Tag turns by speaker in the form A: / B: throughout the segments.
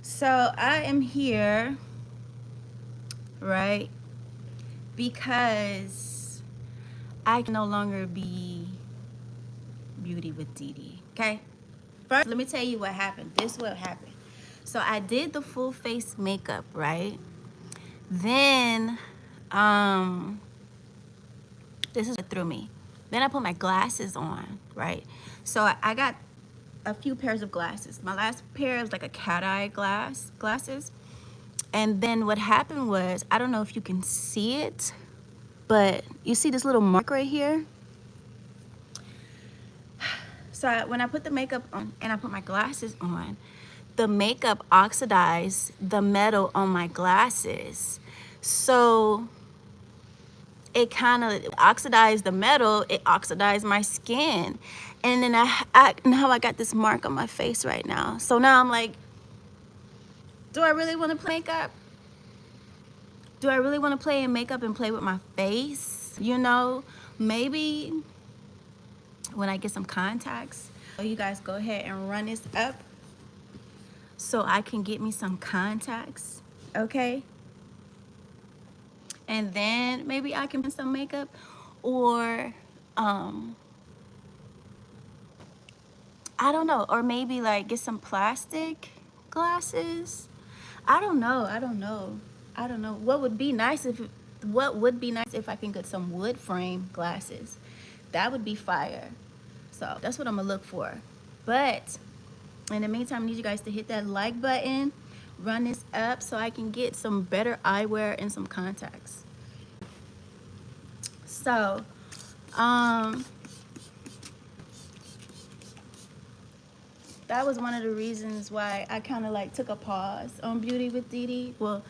A: So I am here, right, because I can no longer be Beauty with DiDi. Okay? First, let me tell you what happened. This is what happened. So I did the full face makeup, right? Then, this is what threw me. Then I put my glasses on, right? So I got a few pairs of glasses. My last pair was like a cat eye glasses. And then what happened was, I don't know if you can see it, but you see this little mark right here? So when I put the makeup on and I put my glasses on, the makeup oxidized the metal on my glasses. So it kind of oxidized the metal, it oxidized my skin. And then now I got this mark on my face right now. So now I'm like, do I really want to play makeup? Do I really want to play in makeup and play with my face? You know, maybe when I get some contacts, you guys go ahead and run this up so I can get me some contacts, okay? And then maybe I can put some makeup, or I don't know, or maybe like get some plastic glasses. I don't know. What would be nice if I can get some wood frame glasses? That would be fire. So that's what I'm gonna look for. But in the meantime, I need you guys to hit that like button, run this up so I can get some better eyewear and some contacts. So, that was one of the reasons why I kind of like took a pause on Beauty with DiDi. Well,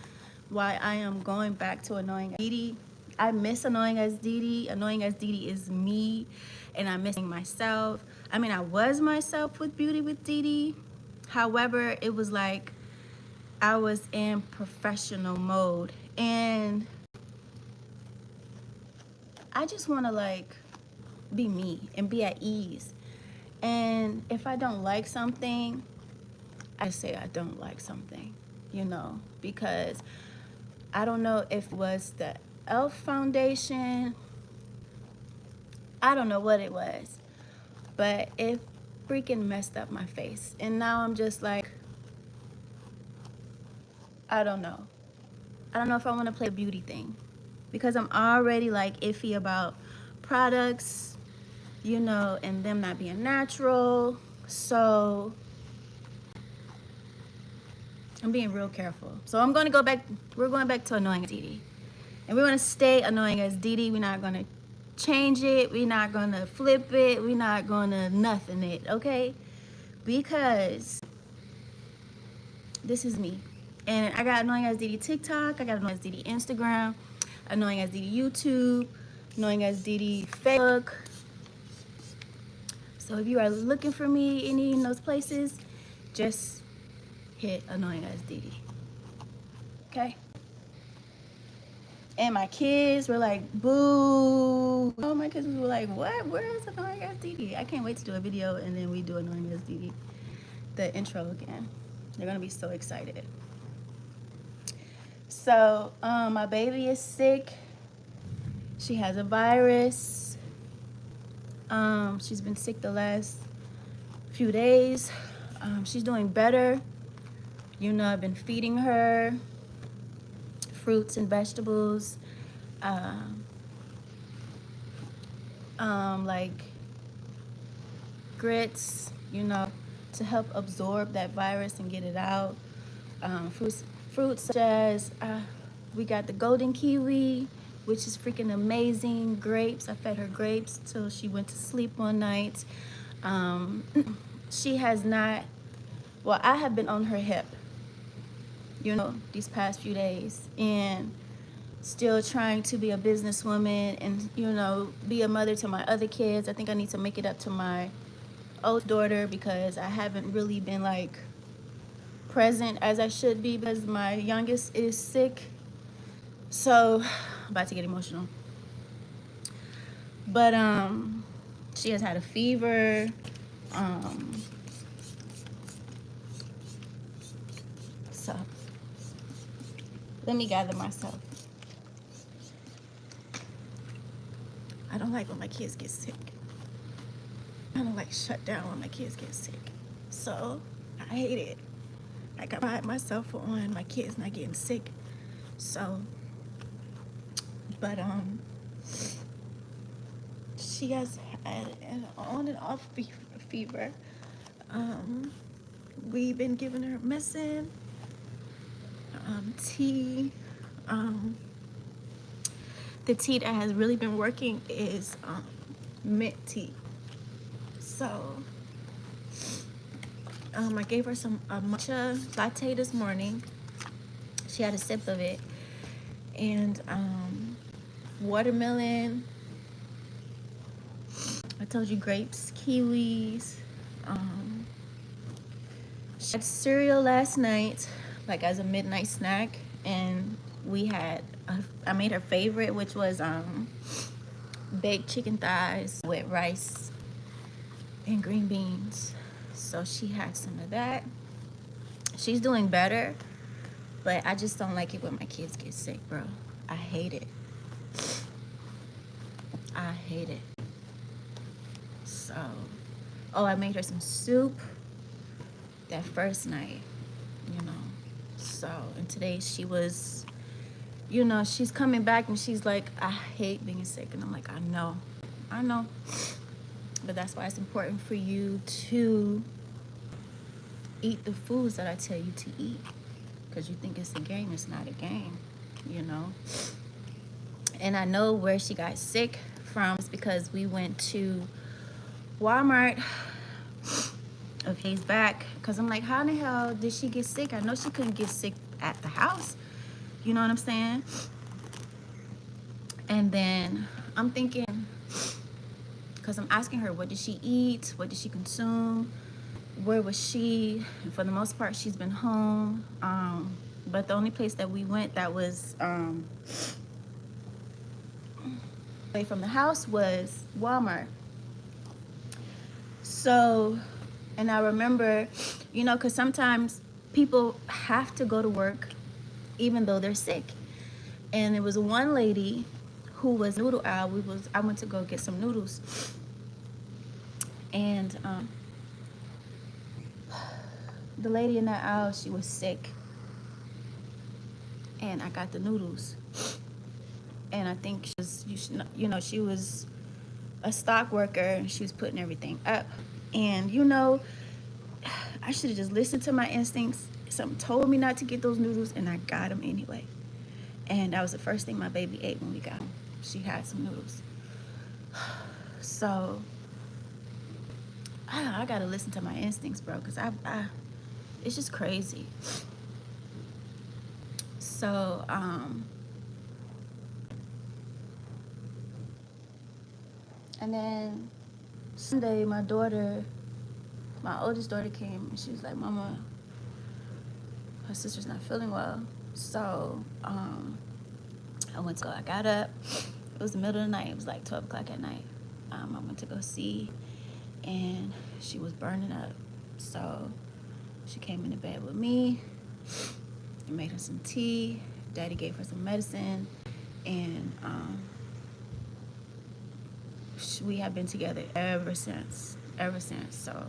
A: why I am going back to Annoying as DiDi. I miss Annoying as DiDi. Annoying as DiDi is me, and I'm missing myself. I mean, I was myself with Beauty with DiDi. However, it was like I was in professional mode, and I just want to like be me and be at ease. And if I don't like something, I say I don't like something, you know, because I don't know if it was the elf foundation. I don't know what it was, but it freaking messed up my face. And now I'm just like, I don't know. I don't know if I want to play a beauty thing, because I'm already like iffy about products, you know, and them not being natural. So I'm being real careful. So I'm going to go back. We're going back to Annoying as DiDi. And we're going to stay Annoying as DiDi. We're not going to change it. We're not going to flip it. We're not going to nothing it, okay? Because this is me. And I got Annoying as DiDi TikTok. I got Annoying as DiDi Instagram. Annoying as DiDi YouTube. Annoying as DiDi Facebook. So if you are looking for me any in those places, just hit Annoying as DiDi. Okay? And my kids were like, boo. Oh, my kids were like, what? Where is Annoying as DiDi? I can't wait to do a video and then we do Annoying as DiDi, the intro again. They're gonna be so excited. So, my baby is sick. She has a virus. She's been sick the last few days. She's doing better. You know, I've been feeding her fruits and vegetables, like grits, you know, to help absorb that virus and get it out. Fruits such as we got the golden kiwi, which is freaking amazing. Grapes, I fed her grapes till she went to sleep one night. She has not, well, I have been on her hip, you know, these past few days, and still trying to be a businesswoman and, you know, be a mother to my other kids. I think I need to make it up to my old daughter, because I haven't really been like present as I should be, because my youngest is sick. So I'm about to get emotional. But she has had a fever. Let me gather myself. I don't like when my kids get sick. I don't like shut down when my kids get sick. So I hate it. Like, I pride myself on my kids not getting sick. So, but she has had an on and off fever. We've been giving her medicine, tea. The tea that has really been working is mint tea. So I gave her some matcha latte this morning. She had a sip of it, and watermelon. I told you, grapes, kiwis. She had cereal last night, like as a midnight snack, and we had I made her favorite, which was baked chicken thighs with rice and green beans. So she had some of that. She's doing better, but I just don't like it when my kids get sick, bro. I hate it. I hate it. So, oh, I made her some soup that first night, you know. So, and today she was, you know, she's coming back and she's like, I hate being sick. And I'm like, I know. But that's why it's important for you to eat the foods that I tell you to eat. Because you think it's a game, it's not a game, you know. And I know where she got sick from is because we went to Walmart a few days back. Because I'm like, how in the hell did she get sick? I know she couldn't get sick at the house. You know what I'm saying? And then I'm thinking, because I'm asking her, what did she eat? What did she consume? Where was she? And for the most part, she's been home. But the only place that we went that was away from the house was Walmart. So, and I remember, you know, because sometimes people have to go to work even though they're sick. And there was one lady who was noodle aisle. I went to go get some noodles. And the lady in that aisle, she was sick. And I got the noodles. And I think she was, you know, she was a stock worker and she was putting everything up. And, you know, I should have just listened to my instincts. Something told me not to get those noodles, and I got them anyway. And that was the first thing my baby ate when we got home. She had some noodles. So I gotta listen to my instincts, bro, because it's just crazy. So and then Sunday, my oldest daughter came, and she was like, Mama, her sister's not feeling well. So I went to go. I got up. It was the middle of the night. It was like 12 o'clock at night. I went to go see, and she was burning up. So she came into bed with me and made her some tea. Daddy gave her some medicine, and we have been together ever since. So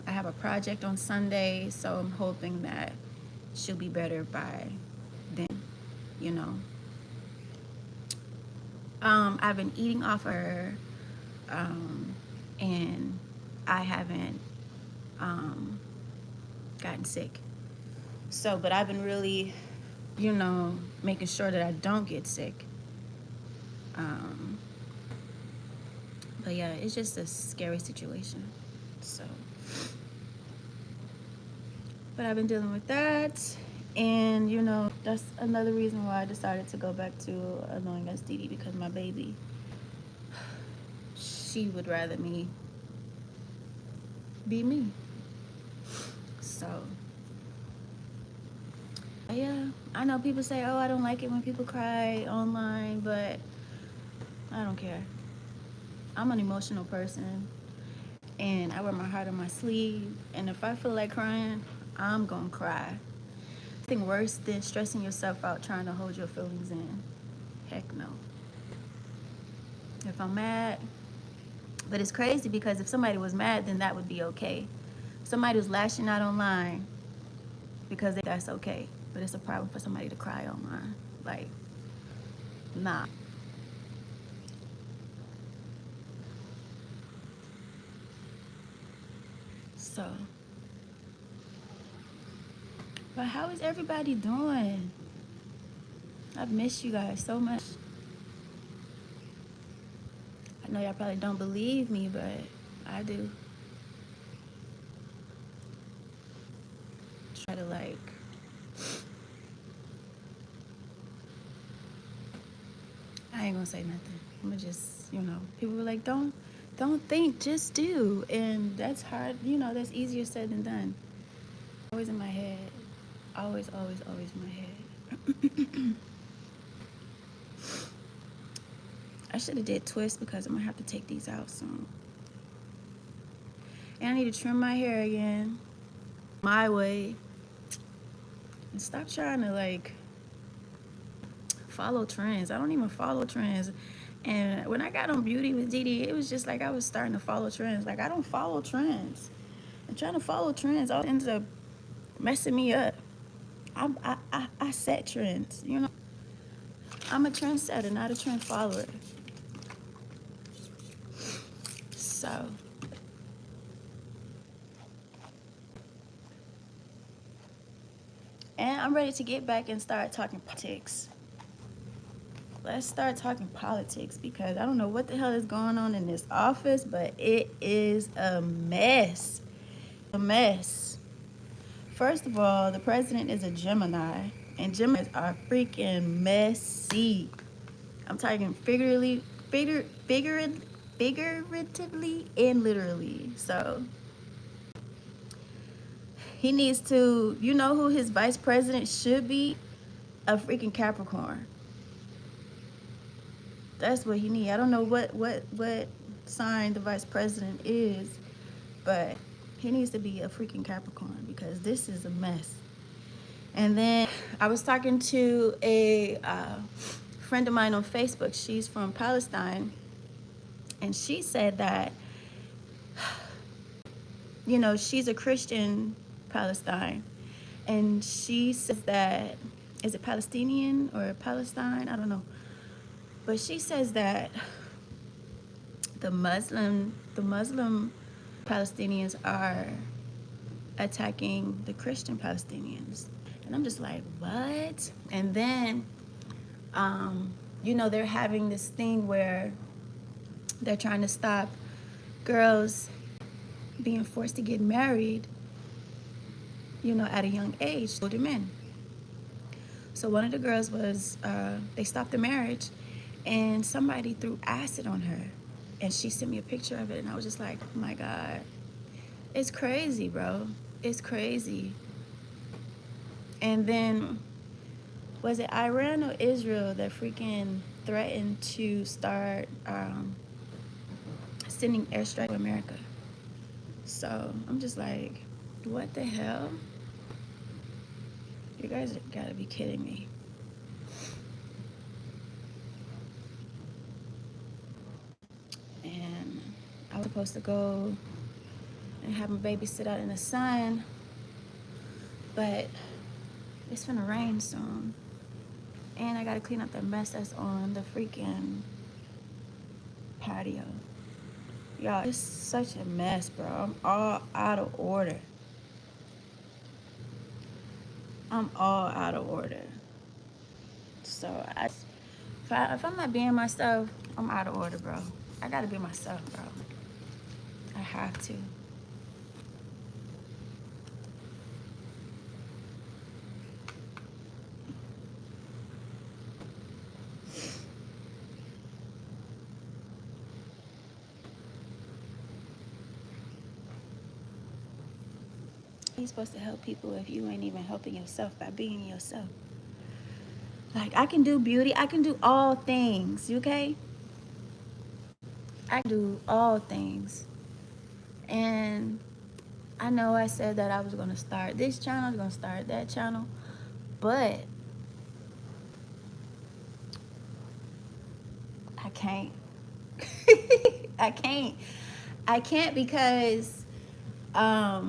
A: I have a project on Sunday, so I'm hoping that she'll be better by then, you know. I've been eating off her, and I haven't gotten sick. So, but I've been really, you know, making sure that I don't get sick. But yeah, it's just a scary situation. So, but I've been dealing with that. And, you know, that's another reason why I decided to go back to annoyingasdidi, because my baby, she would rather me be me. So, yeah, I know people say, oh, I don't like it when people cry online, but I don't care. I'm an emotional person, and I wear my heart on my sleeve, and if I feel like crying, I'm gonna cry. Nothing worse than stressing yourself out trying to hold your feelings in. Heck no. If I'm mad, but it's crazy because if somebody was mad, then that would be okay. Somebody was lashing out online because that's okay. But it's a problem for somebody to cry online. Like, nah. So, but how is everybody doing? I've missed you guys so much. I know y'all probably don't believe me, but I do. Try to like I ain't gonna say nothing. I'm gonna just, people were like, don't think, just do. And that's hard, that's easier said than done. Always in my head. Always, always, always in my head. I should have did twists because I'm gonna have to take these out soon. And I need to trim my hair again. My way. And stop trying to like follow trends. I don't even follow trends. And when I got on Beauty with DiDi, it was just like I was starting to follow trends. Like, I don't follow trends. And trying to follow trends all ends up messing me up. I set trends, I'm a trendsetter, not a trend follower. So, and I'm ready to get back and start talking politics. Let's start talking politics because I don't know what the hell is going on in this office, but it is a mess. A mess. First of all, the president is a Gemini, and Geminis are freaking messy. I'm talking figuratively and literally. So he needs to, you know who his vice president should be? A freaking Capricorn. That's what he needs. I don't know what sign the vice president is, but he needs to be a freaking Capricorn because this is a mess. And then I was talking to a friend of mine on Facebook. She's from Palestine, and she said that, she's a Christian Palestine, and she says that, is it Palestinian or Palestine? I don't know. But she says that the Muslim Palestinians are attacking the Christian Palestinians. And I'm just like, what? And then, they're having this thing where they're trying to stop girls being forced to get married, at a young age, older men. So one of the girls was, they stopped the marriage, and somebody threw acid on her. And she sent me a picture of it, and I was just like, oh my God. It's crazy, bro. It's crazy. And then, was it Iran or Israel that freaking threatened to start sending airstrike to America? So I'm just like, what the hell? You guys gotta be kidding me. And I was supposed to go and have my baby sit out in the sun, but it's gonna rain soon. And I gotta clean up the mess that's on the freaking patio. Y'all, it's such a mess, bro. I'm all out of order. So if I'm not being myself, I'm out of order, bro. I gotta be myself, bro. I have to. You're supposed to help people if you ain't even helping yourself by being yourself. Like, I can do beauty. I can do all things, okay? I can do all things. And I know I said that I was going to start this channel, I was going to start that channel. But I can't. I can't. I can't because I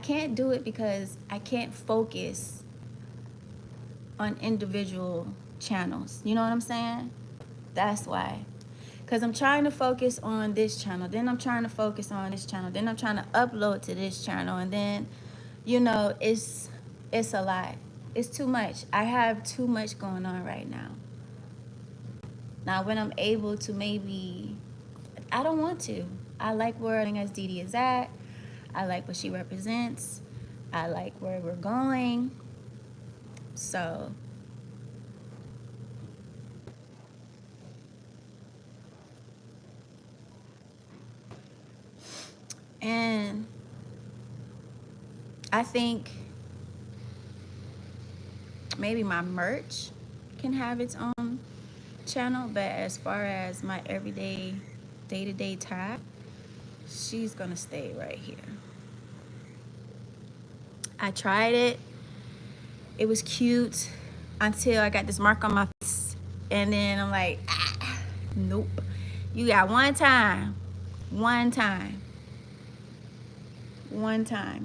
A: can't do it because I can't focus on individual channels. You know what I'm saying? That's why. Because I'm trying to focus on this channel. Then I'm trying to focus on this channel. Then I'm trying to upload to this channel. And then, you know, it's a lot. It's too much. I have too much going on right now. Now, when I'm able to maybe, I don't want to. I like where annoyingasdidi is at. I like what she represents. I like where we're going. So, and I think maybe my merch can have its own channel, but as far as my everyday day-to-day tag, she's gonna stay right here. I tried it. It was cute until I got this mark on my face, and then I'm like, nope. You got one time,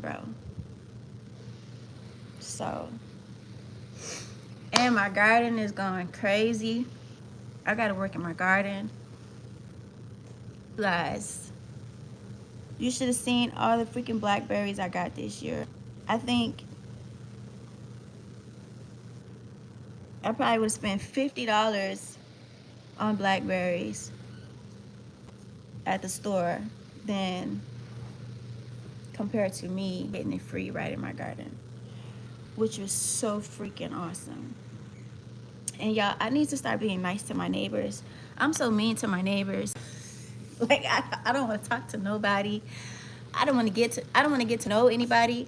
A: bro. So, and my garden is going crazy. I gotta work in my garden. Guys, you should have seen all the freaking blackberries I got this year. I think I probably would have spent $50 on blackberries at the store than compared to me getting it free right in my garden, which was so freaking awesome. And y'all, I need to start being nice to my neighbors. I'm so mean to my neighbors. Like I don't want to talk to nobody. I don't want to get to know anybody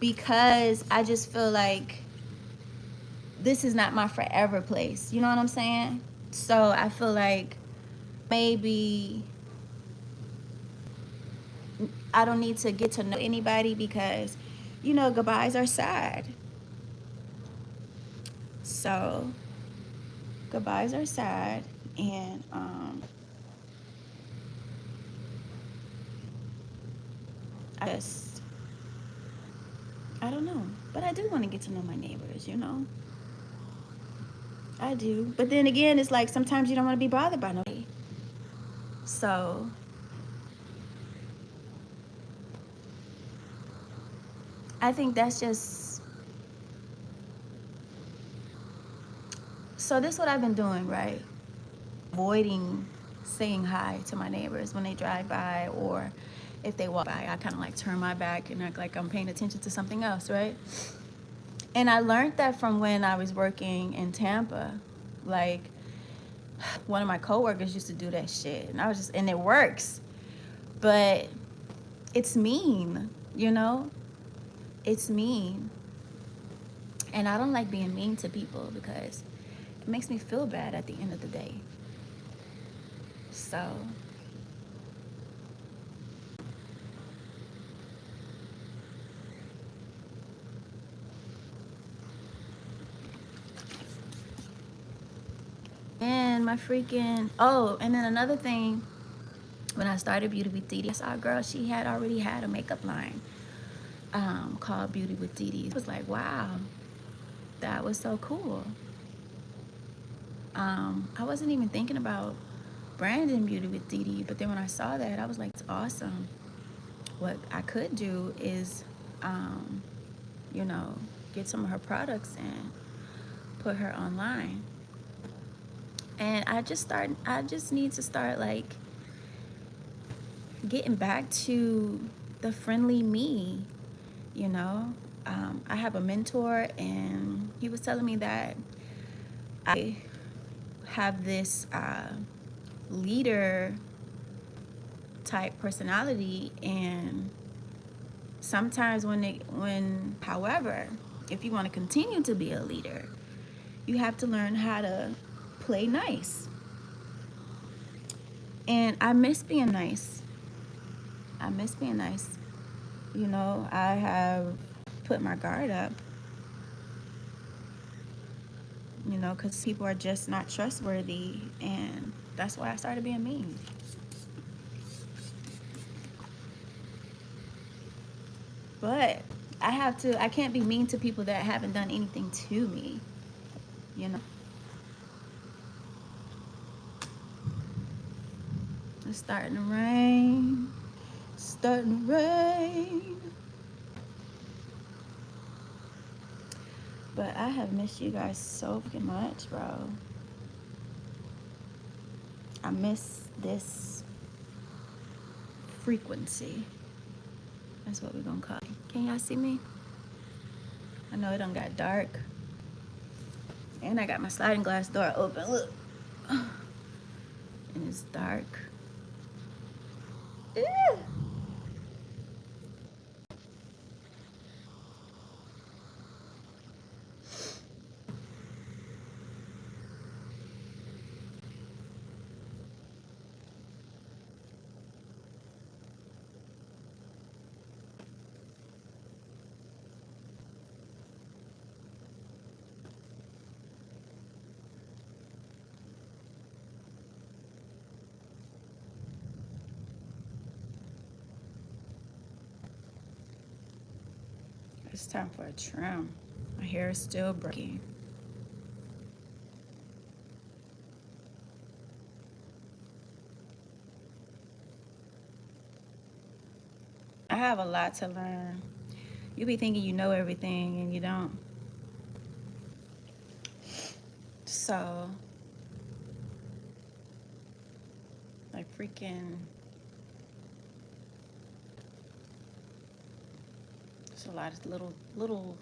A: because I just feel like this is not my forever place. You know what I'm saying? So I feel like maybe I don't need to get to know anybody because, you know, goodbyes are sad. So goodbyes are sad, and I don't know, but I do want to get to know my neighbors, you know. I do, but then again, it's like sometimes you don't want to be bothered by nobody. So I think that's just, so this is what I've been doing, right? Avoiding saying hi to my neighbors when they drive by, or if they walk by, I kind of like turn my back and act like I'm paying attention to something else, right? And I learned that from when I was working in Tampa. Like, one of my coworkers used to do that shit, and I was just, and it works, but it's mean, you know? It's mean. And I don't like being mean to people because it makes me feel bad at the end of the day. So and my freaking, oh, and then another thing, when I started Beauty with DiDi, I saw a girl, she had already had a makeup line called Beauty with DiDi. It was like, wow, that was so cool. I wasn't even thinking about branding Beauty with DiDi, but then when I saw that, I was like, it's awesome. What I could do is, you know, get some of her products and put her online. And I just need to start like getting back to the friendly me, you know. I have a mentor, and he was telling me that I have this leader type personality, and sometimes however, if you want to continue to be a leader, you have to learn how to play nice. And I miss being nice. You know, I have put my guard up, you know, because people are just not trustworthy, and that's why I started being mean. But I can't be mean to people that haven't done anything to me, you know. It's starting to rain. It's starting to rain. But I have missed you guys so fucking much, bro. I miss this frequency. That's what we're gonna call it. Can y'all see me? I know it done got dark. And I got my sliding glass door open. Look. And it's dark. Ew. It's time for a trim. My hair is still breaking. I have a lot to learn. You be thinking you know everything and you don't. So, like freaking, there's a lot of little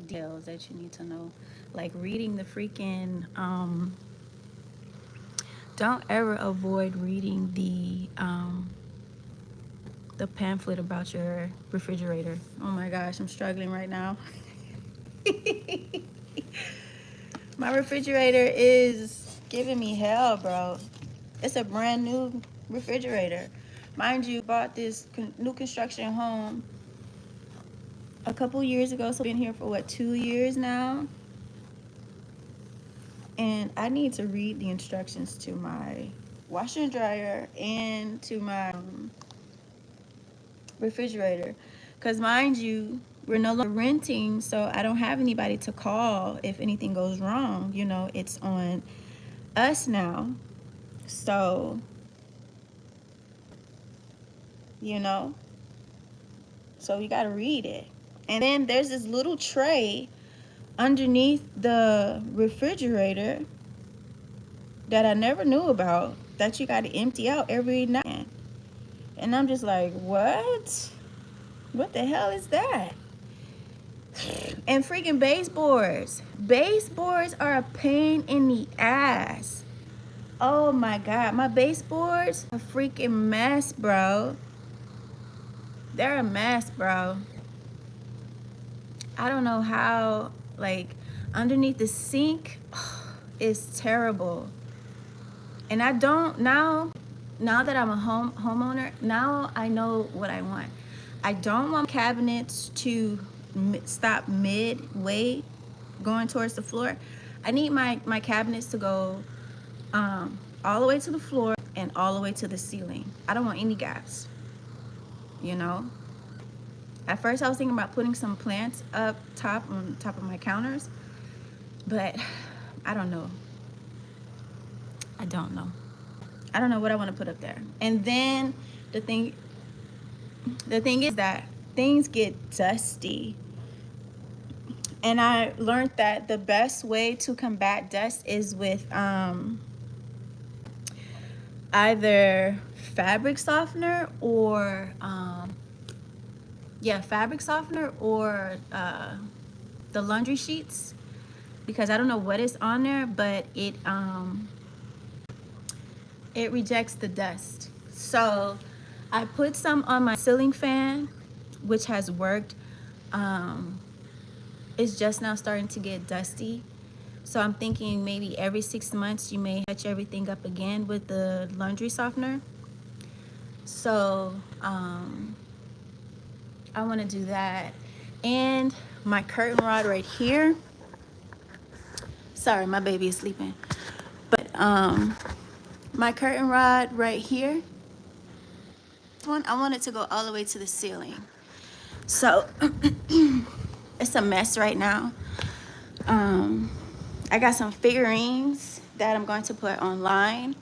A: details that you need to know. Like reading the freaking, don't ever avoid reading the pamphlet about your refrigerator. Oh my gosh, I'm struggling right now. My refrigerator is giving me hell, bro. It's a brand new refrigerator. Mind you, bought this new construction home a couple years ago, so I've been here for what, 2 years now? And I need to read the instructions to my washer and dryer and to my refrigerator, because mind you, we're no longer renting, so I don't have anybody to call if anything goes wrong. You know, it's on us now. So, you know, so you got to read it. And then there's this little tray underneath the refrigerator that I never knew about that you got to empty out every night. And I'm just like, what? What the hell is that? And freaking baseboards. Baseboards are a pain in the ass. Oh my God. My baseboards are a freaking mess, bro. They're a mess, bro. I don't know how, like, underneath the sink is terrible. And I don't, now that I'm a homeowner, now I know what I want. I don't want cabinets to stop midway going towards the floor. I need my cabinets to go all the way to the floor and all the way to the ceiling. I don't want any gaps, you know. At first I was thinking about putting some plants up top on top of my counters, but I don't know. I don't know what I want to put up there. And then the thing is that things get dusty. And I learned that the best way to combat dust is with either fabric softener or fabric softener or the laundry sheets, because I don't know what is on there, but it rejects the dust. So I put some on my ceiling fan, which has worked. It's just now starting to get dusty. So I'm thinking maybe every 6 months you may touch everything up again with the laundry softener. So I want to do that. And my curtain rod right here. Sorry, my baby is sleeping. But my curtain rod right here, I want it to go all the way to the ceiling. So it's a mess right now. I got some figurines that I'm going to put online,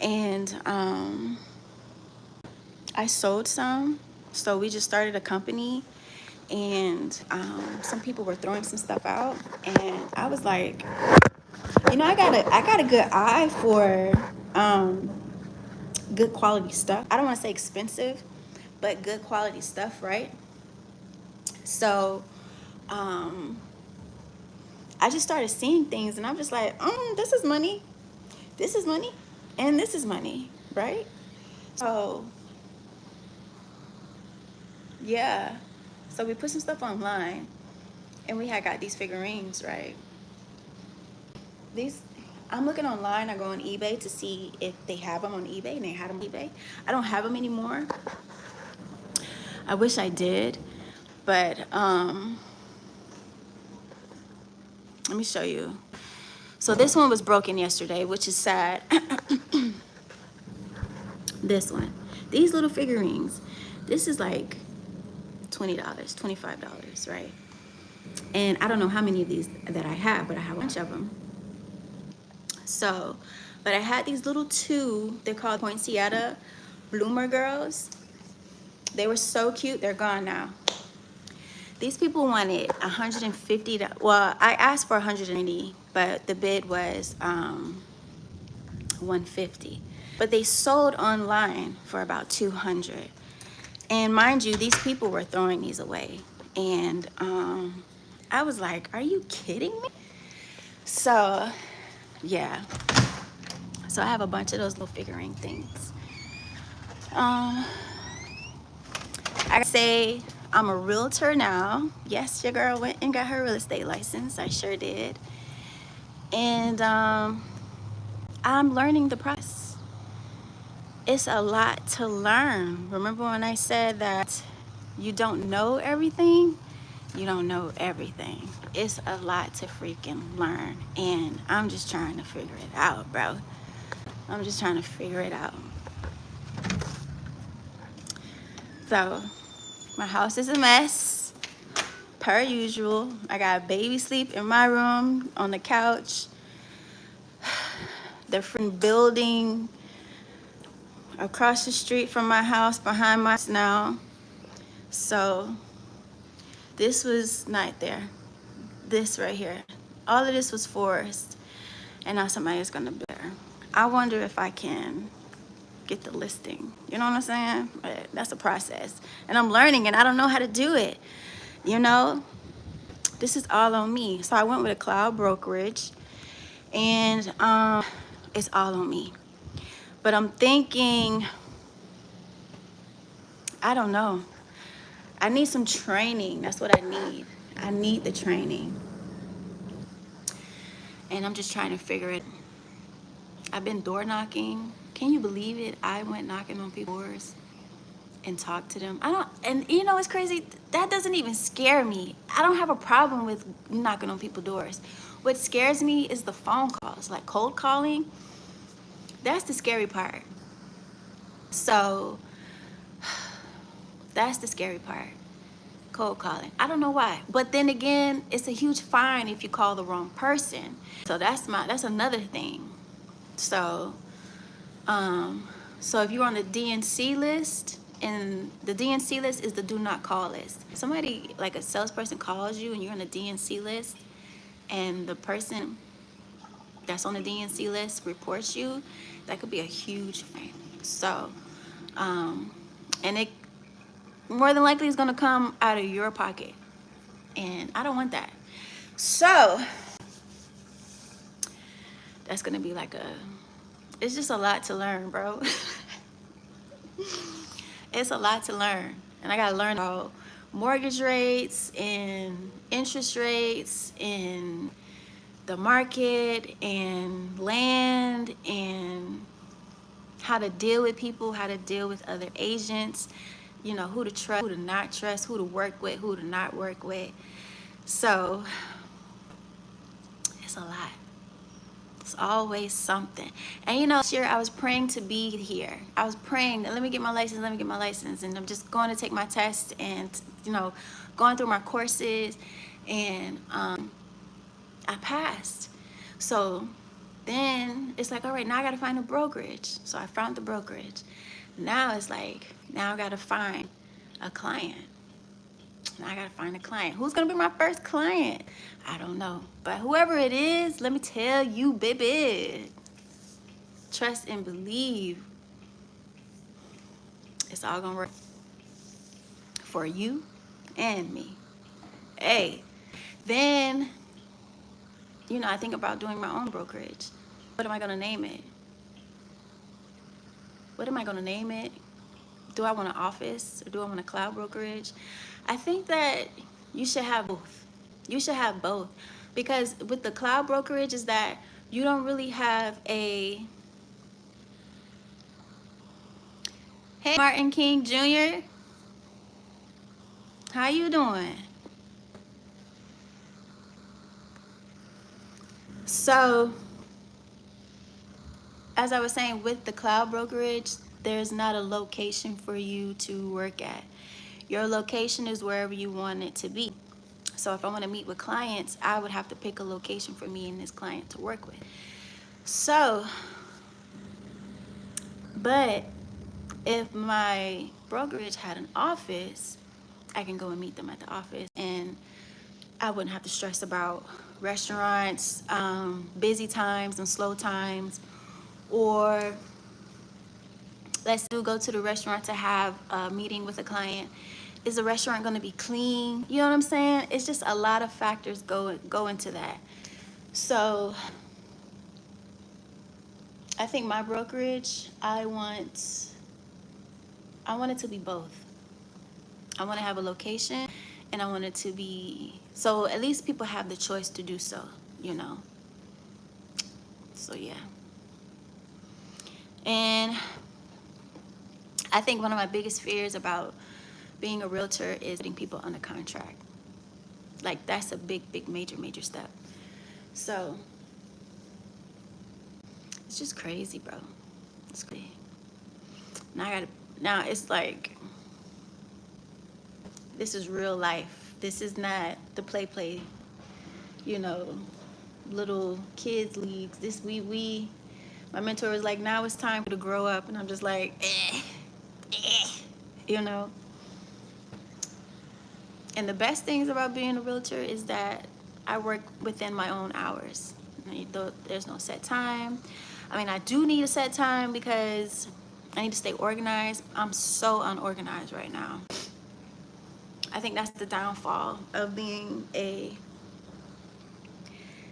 A: and I sold some. So we just started a company, and some people were throwing some stuff out, and I was like, you know, I got a good eye for good quality stuff. I don't want to say expensive, but good quality stuff, right? So I just started seeing things, and I'm just like, this is money, and this is money, right? So yeah, so we put some stuff online, and we had got these figurines, right? These, I'm looking online. I go on eBay to see if they have them on eBay, and they had them on eBay. I don't have them anymore. I wish I did, but let me show you. So this one was broken yesterday, which is sad. This one, these little figurines, this is like $20, $25, right? And I don't know how many of these that I have, but I have a bunch of them. So, but I had these little two, they're called poinsettia bloomer girls. They were so cute. They're gone now. These people wanted $150. Well, I asked for $180, but the bid was $150. But they sold online for about $200. And mind you, these people were throwing these away. And I was like, are you kidding me? So, yeah. So I have a bunch of those little figurine things. I say I'm a realtor now. Yes, your girl went and got her real estate license. I sure did. And I'm learning the process. It's a lot to learn. Remember when I said that you don't know everything? You don't know everything. It's a lot to freaking learn. And I'm just trying to figure it out, bro. I'm just trying to figure it out. So, my house is a mess, per usual. I got baby sleep in my room on the couch. The friend building across the street from my house, behind my house now. So, this was not there. This right here. All of this was forest, and now somebody is gonna be there. I wonder if I can get the listing. You know what I'm saying? But that's a process, and I'm learning, and I don't know how to do it. You know, this is all on me. So I went with a cloud brokerage, and it's all on me. But I'm thinking, I don't know. I need some training. That's what I need. I need the training. And I'm just trying to figure it. I've been door knocking. Can you believe it? I went knocking on people's doors and talked to them. And you know, it's crazy. That doesn't even scare me. I don't have a problem with knocking on people's doors. What scares me is the phone calls, like cold calling. That's the scary part. So that's the scary part. Cold calling. I don't know why. But then again, it's a huge fine if you call the wrong person. So that's another thing. So so if you're on the DNC list, and the DNC list is the do not call list. If somebody, like a salesperson, calls you and you're on the DNC list, and the person that's on the DNC list reports you, that could be a huge fine. So, and it more than likely is gonna come out of your pocket, and I don't want that. So that's gonna be like it's just a lot to learn, bro. It's a lot to learn, and I gotta learn about mortgage rates and interest rates and the market and land and how to deal with people, how to deal with other agents, you know, who to trust, who to not trust, who to work with, who to not work with. So it's a lot. It's always something. And you know, this year I was praying to be here. I was praying that let me get my license, let me get my license. And I'm just going to take my test and, you know, going through my courses. And I passed. So then it's like, all right, now I got to find a brokerage. So I found the brokerage. Now it's like, now I got to find a client. Now I got to find a client. Who's going to be my first client? I don't know. But whoever it is, let me tell you, baby, trust and believe it's all going to work for you and me. Hey, then, you know, I think about doing my own brokerage. What am I going to name it? What am I going to name it? Do I want an office or do I want a cloud brokerage? I think that you should have both. You should have both. Because with the cloud brokerage is that you don't really have a... Hey, Martin King Jr. How you doing? So, as I was saying, with the cloud brokerage, there's not a location for you to work at. Your location is wherever you want it to be. So if I want to meet with clients, I would have to pick a location for me and this client to work with. So, but if my brokerage had an office, I can go and meet them at the office, and I wouldn't have to stress about restaurants, busy times and slow times, or let's go to the restaurant to have a meeting with a client. Is the restaurant going to be clean? You know what I'm saying? It's just a lot of factors go into that. So I think my brokerage, I want it to be both. I want to have a location, and I want it to be, so at least people have the choice to do so, you know. So yeah. And I think one of my biggest fears about being a realtor is putting people under contract. Like, that's a big, major step. So it's just crazy, bro. It's crazy. Now it's like, this is real life. This is not the play, you know, little kids leagues. This, my mentor was like, now it's time to grow up. And I'm just like, you know. And the best things about being a realtor is that I work within my own hours. There's no set time. I mean, I do need a set time because I need to stay organized. I'm so unorganized right now. I think that's the downfall of being a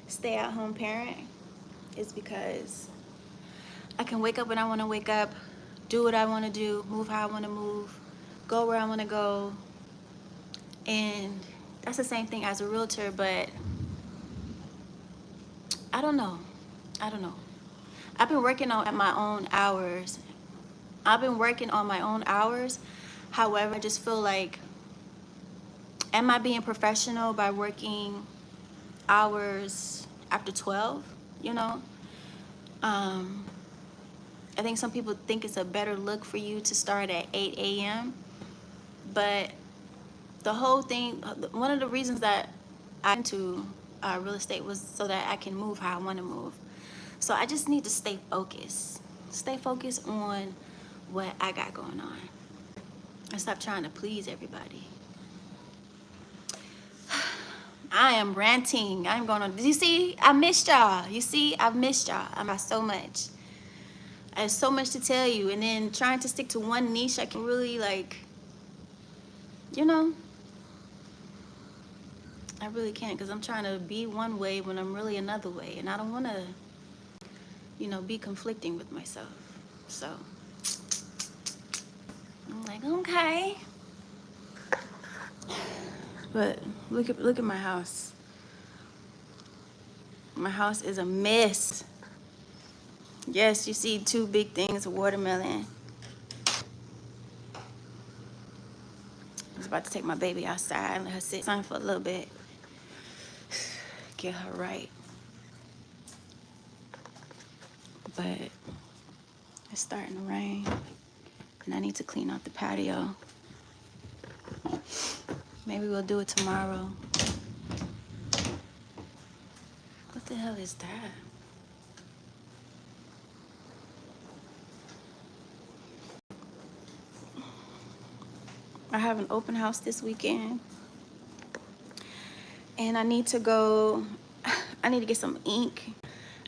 A: stay-at-home parent, is because I can wake up when I want to wake up, do what I want to do, move how I want to move, go where I want to go. And that's the same thing as a realtor, but I don't know. I've been working on my own hours. However, I just feel like, am I being professional by working hours after 12, you know? I think some people think it's a better look for you to start at 8 a.m. But the whole thing, one of the reasons that I into real estate was so that I can move how I want to move. So I just need to stay focused on what I got going on, and stop trying to please everybody. I am ranting. I'm going on. You see, I missed y'all. I've missed y'all. I got so much. I have so much to tell you, and then trying to stick to one niche, I can really, like, you know, I really can't, because I'm trying to be one way when I'm really another way, and I don't want to, you know, be conflicting with myself. So I'm like, okay. But look at my house. My house is a mess. Yes, you see two big things of watermelon. about to take my baby outside and let her sit in the sun for a little bit. Get her right. But it's starting to rain, and I need to clean out the patio. Maybe we'll do it tomorrow. What the hell is that? I have an open house this weekend, and I need to get some ink.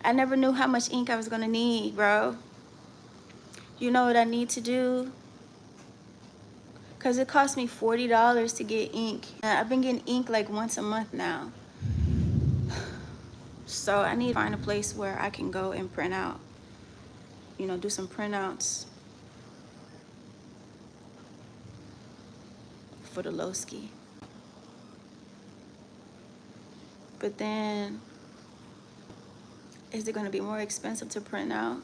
A: I never knew how much ink I was gonna need, bro. You know what I need to do? Cause it cost me $40 to get ink. I've been getting ink like once a month now. So I need to find a place where I can go and print out, you know, do some printouts for the Lowski. But then, is it gonna be more expensive to print out?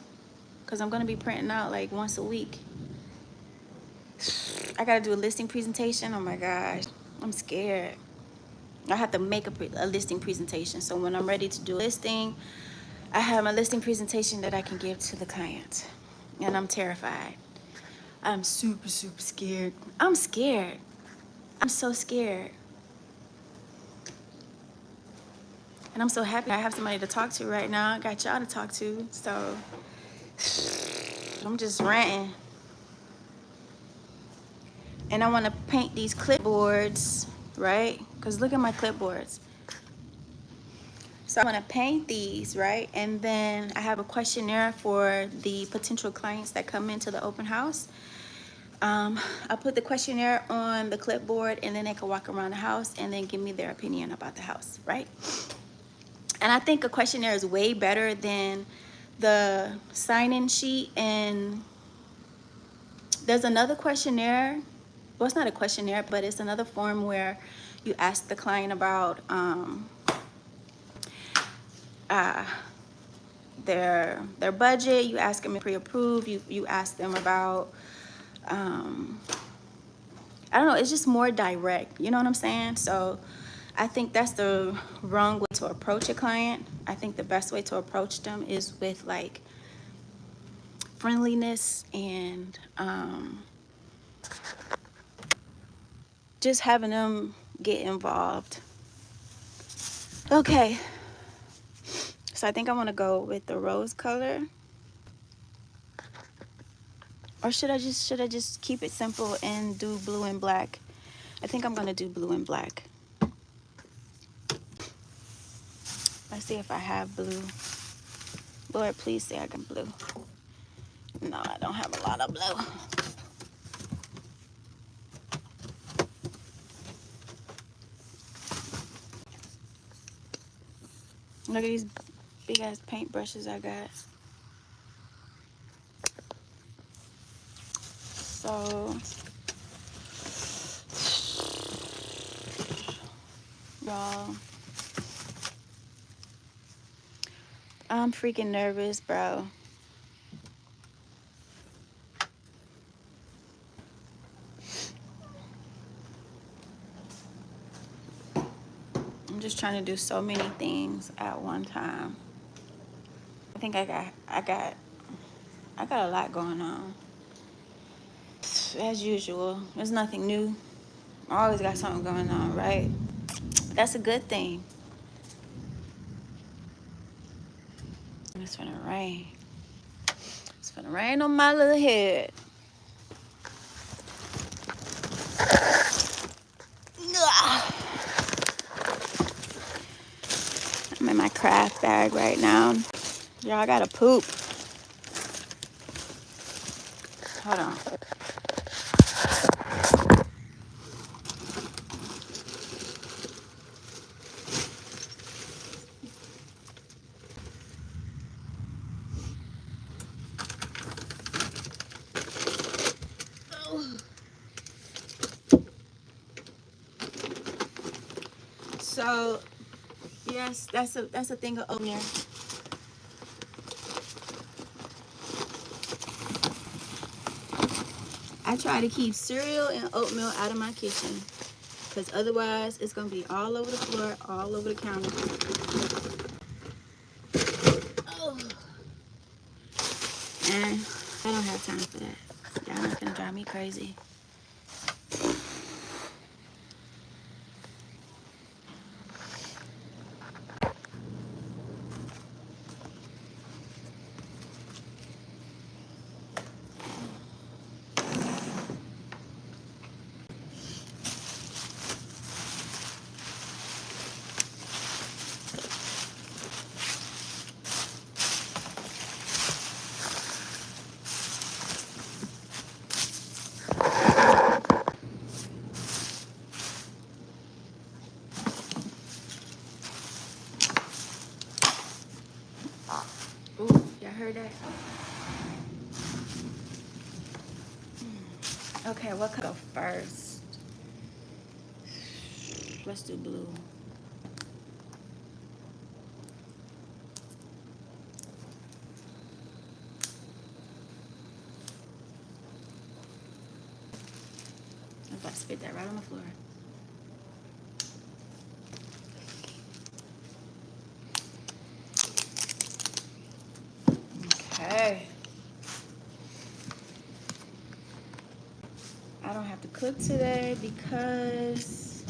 A: Cause I'm gonna be printing out like once a week. I gotta do a listing presentation. Oh my gosh, I'm scared. I have to make a listing presentation. So when I'm ready to do a listing, I have my listing presentation that I can give to the client. And I'm terrified. I'm super, super scared. I'm scared. I'm so scared. And I'm so happy I have somebody to talk to right now. I got y'all to talk to. So I'm just ranting. And I want to paint these clipboards, right? Because look at my clipboards. So I want to paint these, right? And then I have a questionnaire for the potential clients that come into the open house. I put the questionnaire on the clipboard, and then they can walk around the house and then give me their opinion about the house, right? And I think a questionnaire is way better than the sign-in sheet. And there's another questionnaire. Well, it's not a questionnaire, but it's another form where you ask the client about their budget. You ask them if pre-approved. You ask them about I don't know. It's just more direct. You know what I'm saying? So I think that's the wrong way to approach a client. I think the best way to approach them is with like friendliness and just having them get involved. Okay, so I think I want to go with the rose color, or should I just keep it simple and do blue and black? I think I'm gonna do blue and black. Let's see if I have blue. Lord, please say I got blue. No, I don't have a lot of blue. Look at these big ass paint brushes I got. So, y'all, I'm freaking nervous, bro. I'm just trying to do so many things at one time. I think I got a lot going on. As usual, there's nothing new. I always got something going on, right? That's a good thing. It's gonna rain. It's gonna rain on my little head. I'm in my craft bag right now. Y'all, I gotta poop. Hold on. So, yes, that's a thing of oatmeal. I try to keep cereal and oatmeal out of my kitchen, because otherwise it's going to be all over the floor, all over the counter. Oh. And I don't have time for that. Y'all not going to drive me crazy. Ooh, y'all heard that? Okay, what color first? Let's do blue. I'm about to spit that right on the floor. Okay. I don't have to cook today because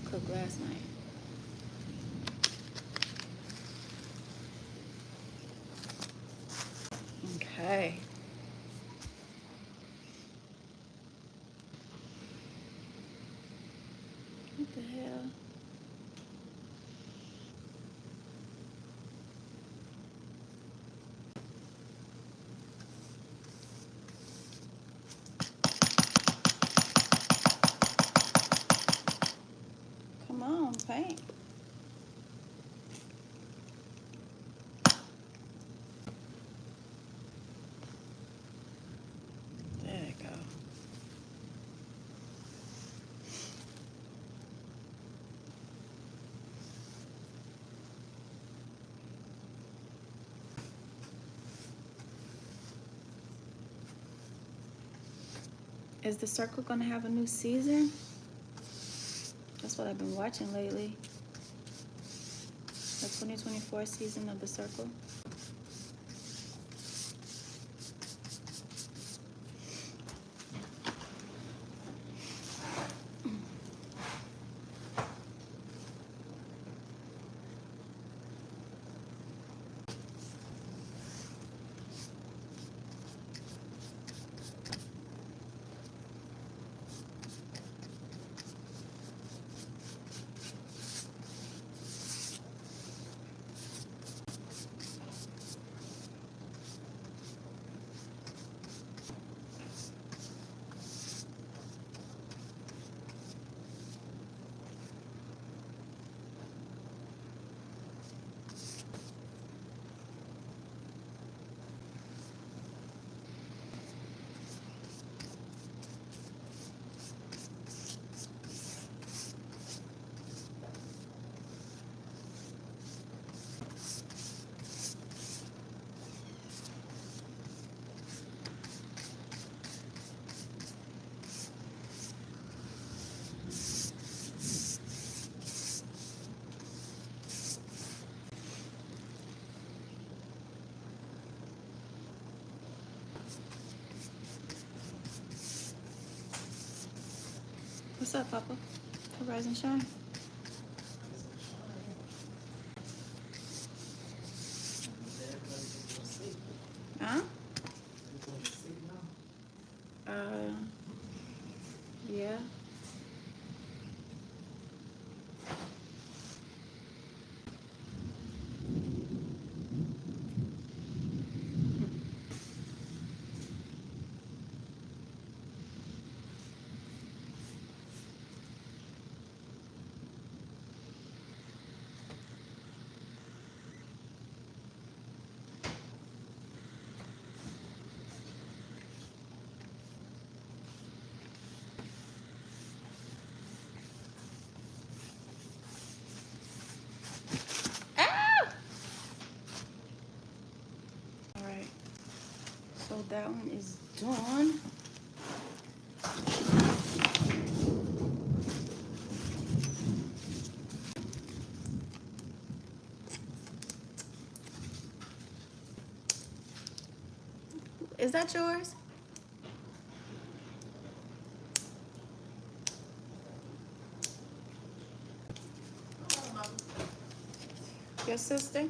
A: I cooked last night. Okay. What the hell? Come on, paint. There you go. Is The Circle gonna have a new season? That's what I've been watching lately. The 2024 season of The Circle. What's up, Papa? Rise and shine. Huh? Yeah. That one is done. Is that yours? Your sister?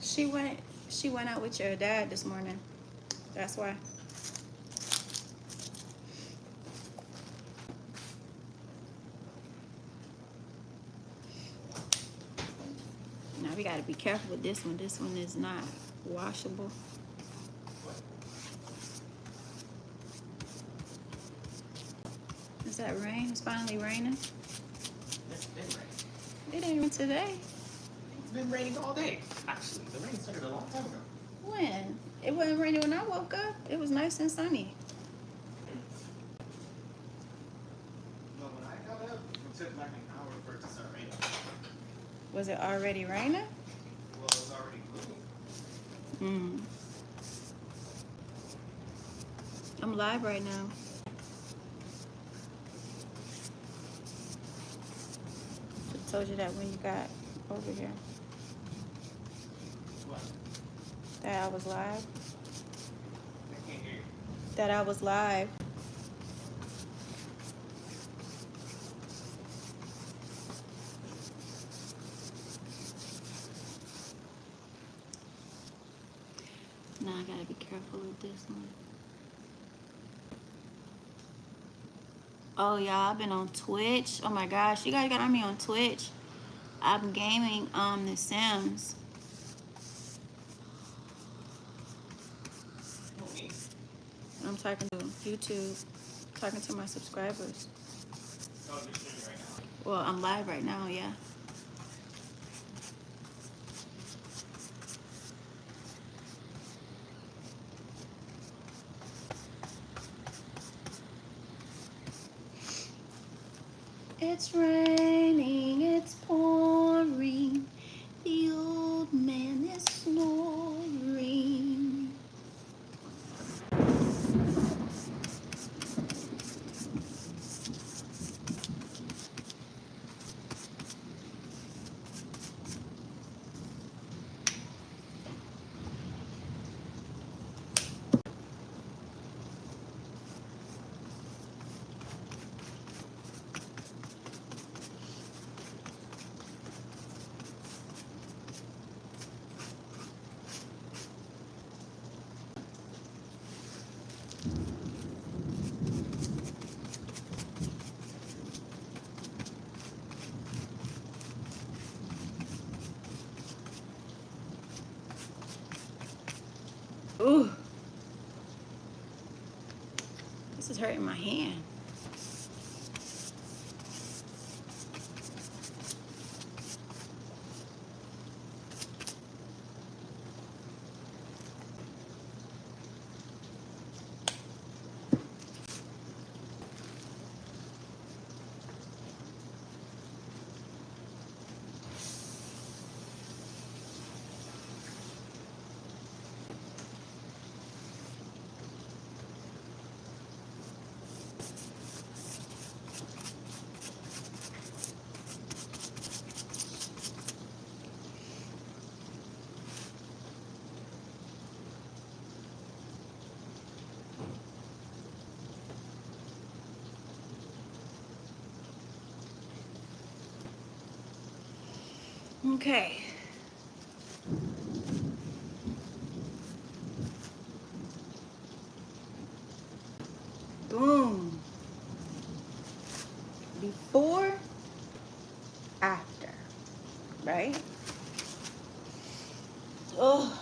A: She went out with your dad this morning. That's why. Now we gotta be careful with this one. This one is not washable. Is that rain? It's finally raining.
B: It's been raining.
A: It ain't rain today.
B: It's been raining all day. Actually, the rain started a long time ago.
A: When? It wasn't raining when I woke up. It was nice and sunny.
B: Well, when I got up, it took like an hour for it to start raining.
A: Was it already raining?
B: Well, it was already gloomy.
A: I'm live right now. Just told you that when you got over here.
B: What?
A: That I was live.
B: I can't hear you.
A: That I was live. Now I gotta be careful with this one. Oh y'all, I've been on Twitch. Oh my gosh, you guys got me on Twitch. I'm gaming The Sims.
B: Oh, me?
A: I'm talking to YouTube, talking to my subscribers.
B: Oh, you're streaming right now.
A: Well, I'm live right now, yeah. It's raining, it's pouring, the old man is snoring. Ooh. This is hurting my hand. Okay. Boom. Before, after, right? Oh.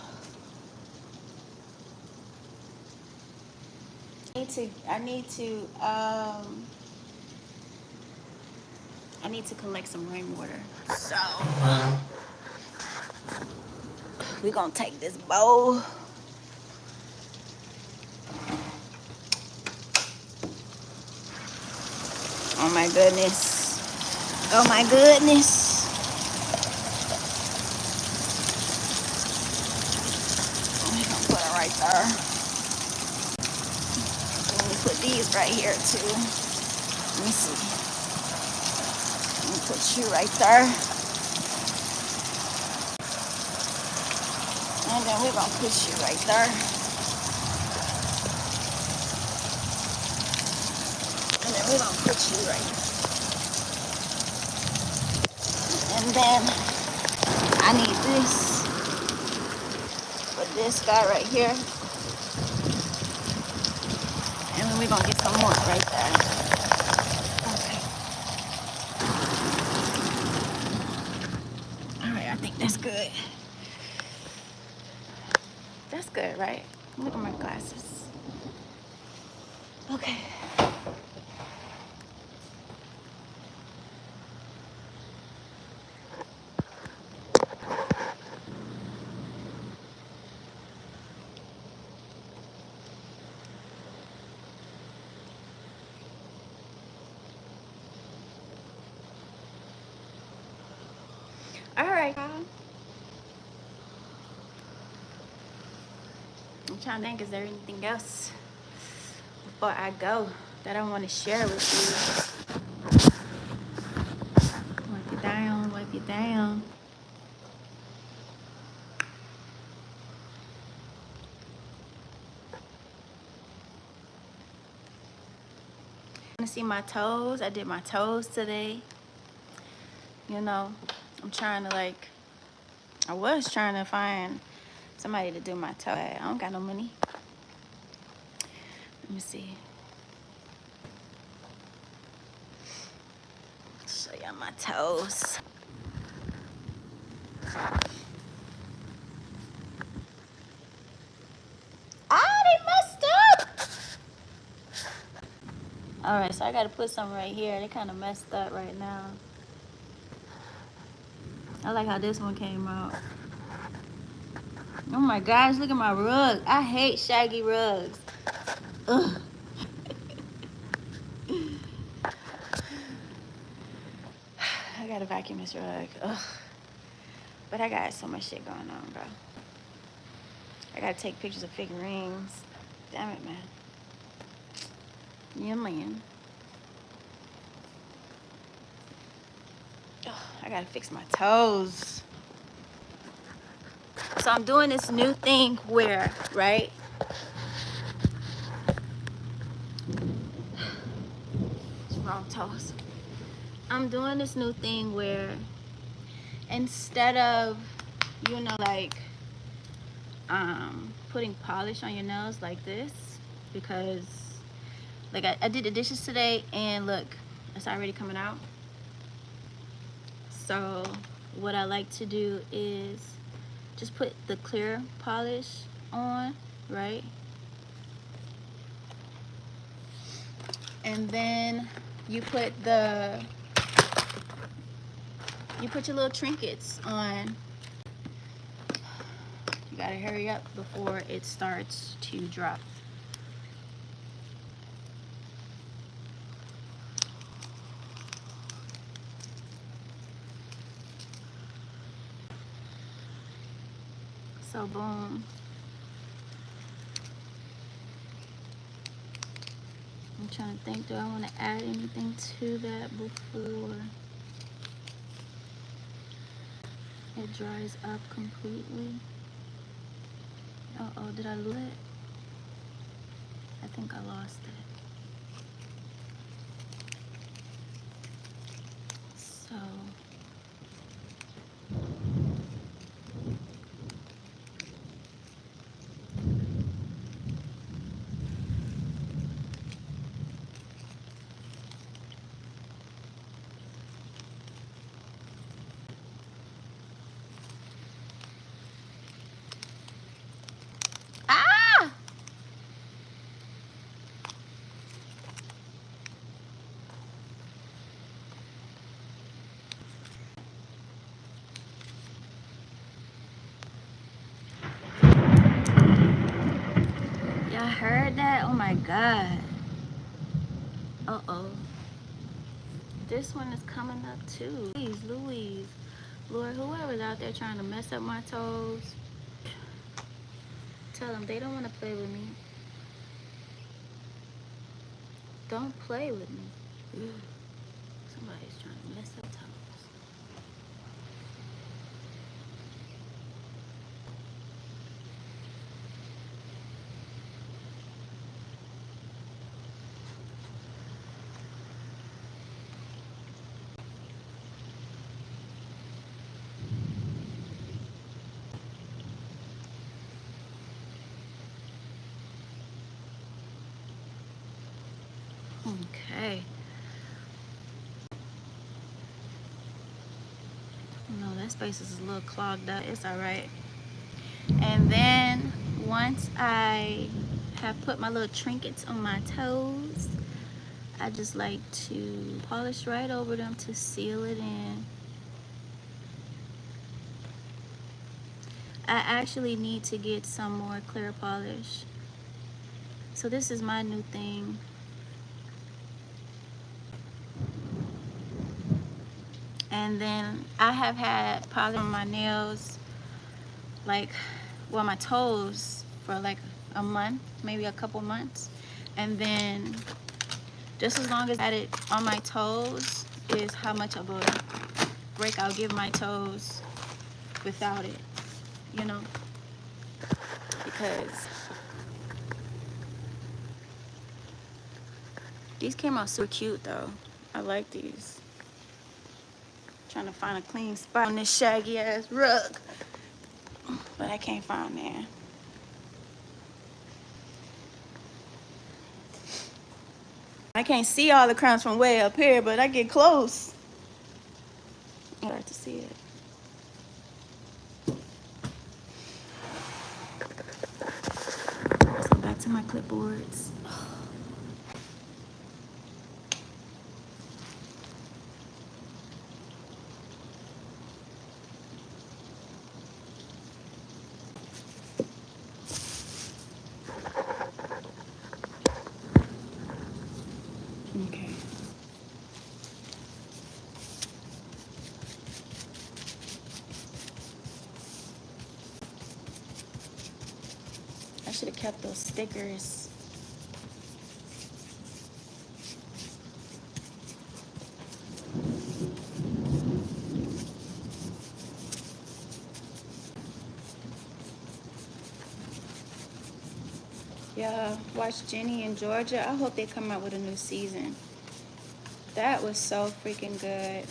A: I need to collect some rainwater. So we're gonna take this bowl. Oh my goodness. Oh my goodness. there. Let me put these right here too. Let me see. Let me put you right there. And then we're gonna put you right there. And then we're gonna put you right there. And then I need this for this guy right here. And then we're gonna get some more right there. Okay. Alright, I think that's good. That's good, right? Look at my glasses. Okay. Alright, y'all. I'm trying to think, is there anything else before I go that I want to share with you? Wipe it down, wipe it down. Want to see my toes? I did my toes today. You know, I'm trying to I was trying to find somebody to do my toe. I don't got no money. Let me see. Show y'all my toes. Ah, they messed up. All right, so I got to put some right here. They kind of messed up right now. I like how this one came out. Oh my gosh, look at my rug. I hate shaggy rugs. Ugh. I gotta vacuum this rug. Ugh. But I got so much shit going on, bro. I gotta take pictures of figurines. Damn it, man. Yeah, man. Ugh, I gotta fix my toes. So I'm doing this new thing where, right? Wrong toes. I'm doing this new thing where instead of, you know, putting polish on your nails like this, because like I did the dishes today and look, it's already coming out. So what I like to do is just put the clear polish on, right? And then you put your little trinkets on. You gotta hurry up before it starts to drop. So boom. I'm trying to think, do I want to add anything to that before it dries up completely? Uh-oh, did I lose it? I think I lost it. So ah! Y'all heard that? Oh my god. Uh-oh. This one is coming up too. Please, Louise. Lord, whoever's out there trying to mess up my toes, Tell them they don't want to play with me. Don't play with me. Somebody's trying to mess up toes. Okay. No, that space is a little clogged up. It's all right. And then once I have put my little trinkets on my toes, I just like to polish right over them to seal it in. I actually need to get some more clear polish. So this is my new thing. And then I have had polish on my nails, like, well, my toes for like a month, maybe a couple months. And then just as long as I had it on my toes is how much of a break I'll give my toes without it, you know? Because these came out super cute though. I like these. Trying to find a clean spot on this shaggy ass rug, but I can't find that. I can't see all the crowns from way up here, but I get close. I like to see it. Let's go back to my clipboards. Okay. I should have kept those stickers. Yeah, watch Jenny in Georgia. I hope they come out with a new season. That was so freaking good.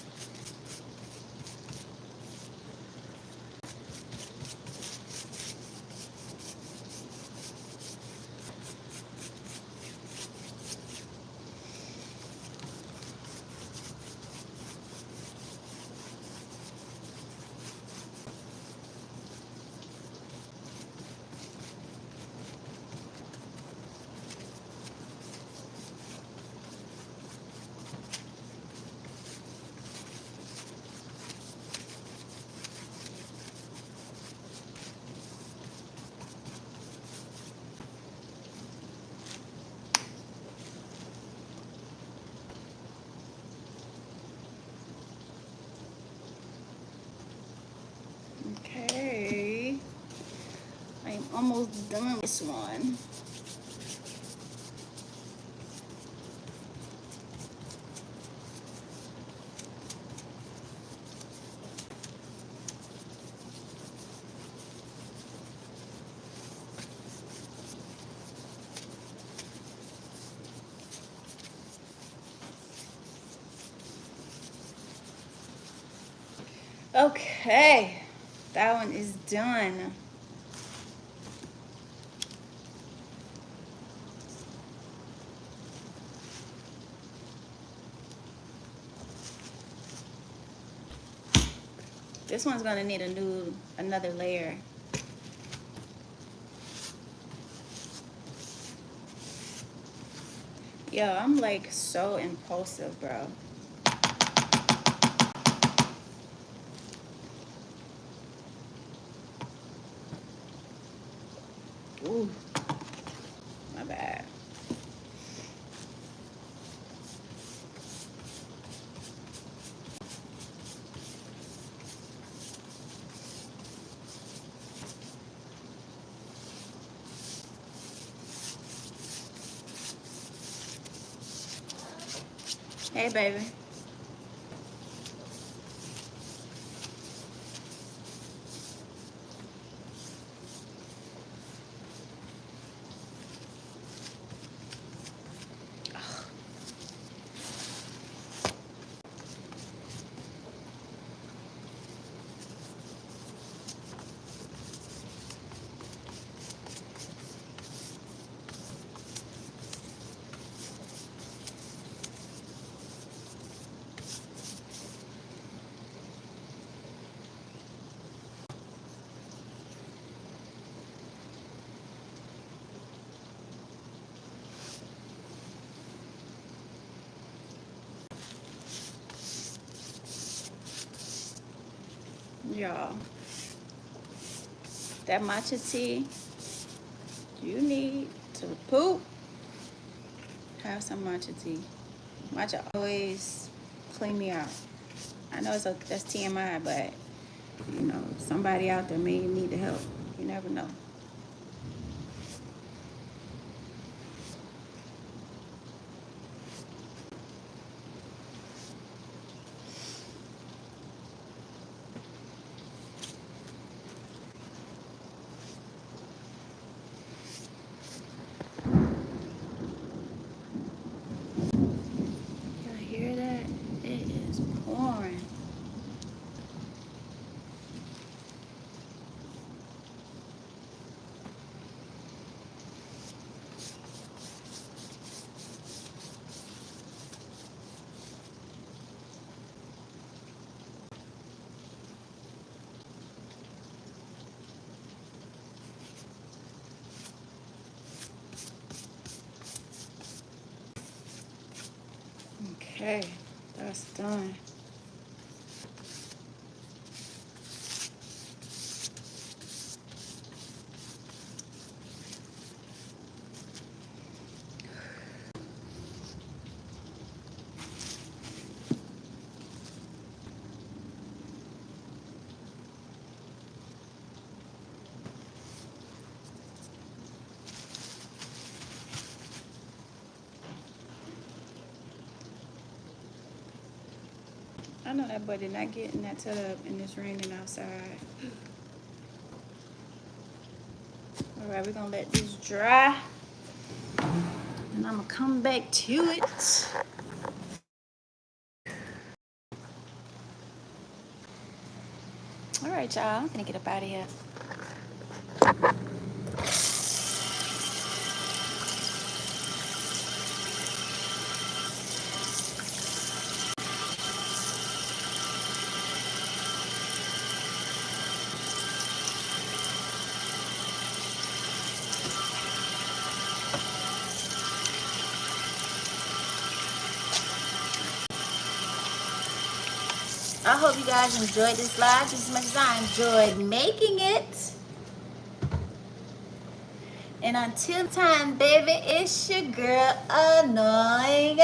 A: Okay. I'm almost done with this one. Okay, that one is done. This one's gonna need another layer. Yo, I'm like so impulsive, bro. Ooh, my bad. Hey, baby. Y'all, that matcha tea, you need to poop, have some matcha tea. Matcha always clean me out. I know that's TMI, but you know, somebody out there may need the help. You never know. Y'all hear that? It is pouring. Okay, that's done. I know that boy did not get in that tub and it's raining outside. All right, we're gonna let this dry and I'm gonna come back to it. All right, y'all, I'm gonna get up out of here. I hope you guys enjoyed this live just as much as I enjoyed making it. And until time, baby, it's your girl, Annoying